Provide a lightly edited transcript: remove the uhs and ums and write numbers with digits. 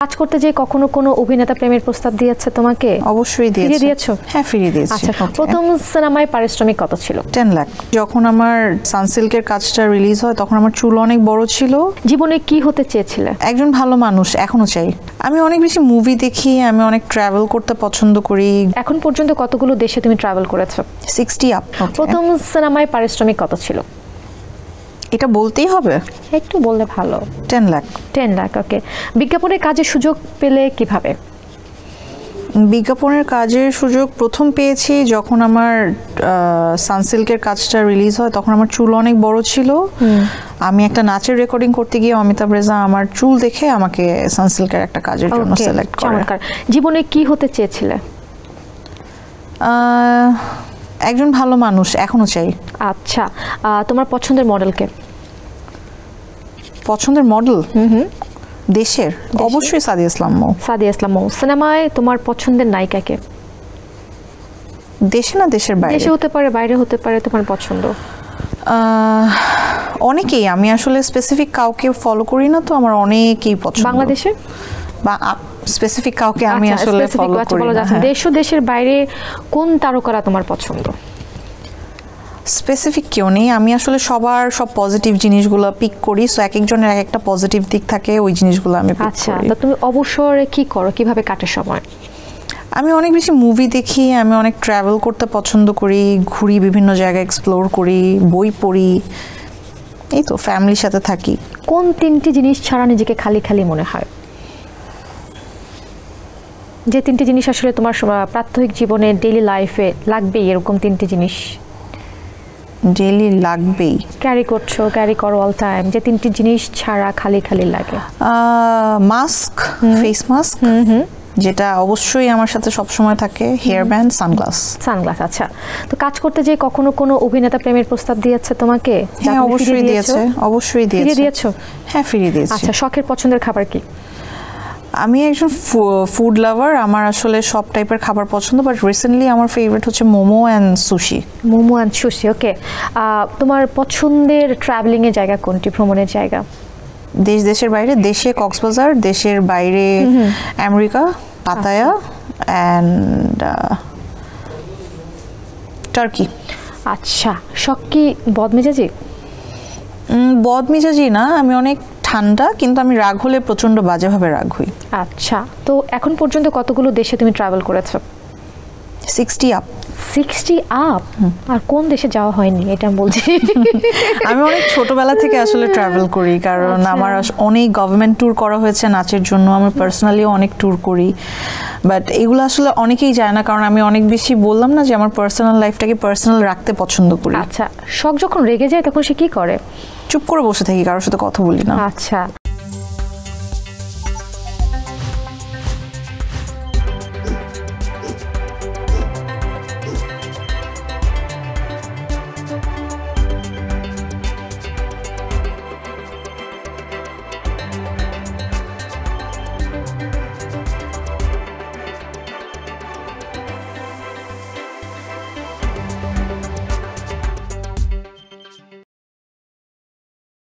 কাজ করতে যে কখনো কোনো অভিনেতা প্রেমের প্রস্তাব দিয়েছে তোমাকে? অবশ্যই দিয়েছে। দিয়েছো? হ্যাঁ, ফিরিয়ে দিয়েছি। আচ্ছা, প্রথম সিনেমায় পারিশ্রমিক কত ছিল? 10 লাখ। যখন আমার সানসিল্কের কাজটা রিলিজ হয় তখন আমার চুল অনেক বড় ছিল। জীবনে কি হতে চেয়েছিলে? একজন ভালো মানুষ, এখনো চাই। আমি অনেক বেশি মুভি দেখি, আমি অনেক ট্রাভেল করতে পছন্দ করি। এখন পর্যন্ত কতগুলো দেশে তুমি ট্রাভেল করেছো? 60 আপ। প্রথম সিনেমায় পারিশ্রমিক কত ছিল? এটা বলতেই হবে? একটু বললে ভালো। 10 লাখ। 10 লাখ, ওকে। বিজ্ঞাপনের কাজের সুযোগ পেলে কিভাবে? বিজ্ঞাপনের কাজের সুযোগ প্রথম পেয়েছি যখন আমার সানসিল্কের কাজটা রিলিজ হয় তখন আমার চুল অনেক বড় ছিল। আমি একটা নাচের রেকর্ডিং করতে গিয়ে অমিতাভ রেজা আমার চুল দেখে আমাকে সানসিল্কের একটা কাজের জন্য সিলেক্ট করে। জীবনে কি হতে চেয়েছিলে? একজন ভালো মানুষ, এখনো চাই। আচ্ছা, তোমার পছন্দের মডেল কে? পছন্দের মডেল দেশের অবশ্যই সাদিয়া ইসলাম মৌ। সাদিয়া ইসলাম মৌ। সিনেমায় তোমার পছন্দের নায়িকা কে? দেশে না দেশের বাইরে? দেশে হতে পারে, বাইরে হতে পারে, তোমার পছন্দ? অনেকেই, আমি আসলে স্পেসিফিক কাউকে ফলো করি না, তো আমার অনেকেই পছন্দ। বাংলাদেশে বা স্পেসিফিক কাউকে আমি আসলে ফলো করি না। দেশ ও দেশের বাইরে কোন তারকারা তোমার পছন্দ? স্পেসিফিক কেউ নেই, আমি আসলে সব পজিটিভ জিনিসগুলো পিক করি। সো এক একজনের এক একটা পজিটিভ দিক থাকে, ওই জিনিসগুলো আমি পিক করি। আচ্ছা, তো তুমি অবসরে কি করো, কিভাবে কাটে সময়? আমি অনেক বেশি মুভি দেখি, আমি অনেক ট্রাভেল করতে পছন্দ করি, ঘুরি, বিভিন্ন জায়গায় এক্সপ্লোর করি, বই পড়ি, এই তো ফ্যামিলির সাথে থাকি। কোন তিনটি জিনিস ছাড়া নিজেকে খালি খালি মনে হয়? যে তিনটি জিনিস আসলে তোমার প্রাত্যহিক জীবনে ডেইলি লাইফে লাগবেই, এরকম তিনটি জিনিস ডেইলি লাগবেই, ক্যারি করো অল টাইম, যে তিনটি জিনিস ছাড়া খালি খালি লাগে? মাস্ক, ফেস মাস্ক, যেটা অবশ্যই আমার সাথে সব সময় থাকে, হেয়ার ব্যান্ড, সানগ্লাস। আচ্ছা, তো কাজ করতে যে কখনো কোনো অভিনেতা প্রেমের প্রস্তাব দিয়েছে তোমাকে? হ্যাঁ, অবশ্যই দিয়েছে। অবশ্যই দিয়েছে। হ্যাঁ, ফিরিয়ে দিয়েছি। আচ্ছা, শখের পছন্দের খাবার কি? আমি একজন ফুড লাভার, আমার আসলে সব টাইপের খাবার পছন্দ, বাট রিসেন্টলি আমার ফেভারিট হচ্ছে মোমো অ্যান্ড সুশি। ওকে। তোমার পছন্দের ট্রাভেলিং এর জায়গা কোনটি, ভ্রমণের জায়গা? দেশের বাইরে? দেশে কক্সবাজার, দেশের বাইরে আমেরিকা, পাতায়া অ্যান্ড টার্কি। আচ্ছা, শখ কি বদমেজাজি? বদমেজাজি না, আমি অনেক ঠান্ডা, কিন্তু আমি রাগ হলে প্রচন্ড বাজেভাবে রাগ হই। আচ্ছা, তো এখন পর্যন্ত কতগুলো দেশে তুমি ট্রাভেল করেছো? 60 আপ। 60 আপ? আর কোন দেশে যাওয়া হয়নি এটা আমি বলছি। আমি অনেক ছোটবেলা থেকে আসলে ট্রাভেল করি, কারণ আমার অনেক গভর্নমেন্ট ট্যুর করা হয়েছে নাচের জন্য, আমি পার্সোনালিও অনেক ট্যুর করি, বাট এগুলো আসলে অনেকেই যায় না, কারণ আমি অনেক বেশি বললাম না যে আমার পার্সোনাল লাইফটাকে পার্সোনাল রাখতে পছন্দ করি। আচ্ছা, শখ যখন রেগে যায় তখন সে কি করে? চুপ করে বসে থাকি, কারোর সাথে কথা বলি না। আচ্ছা।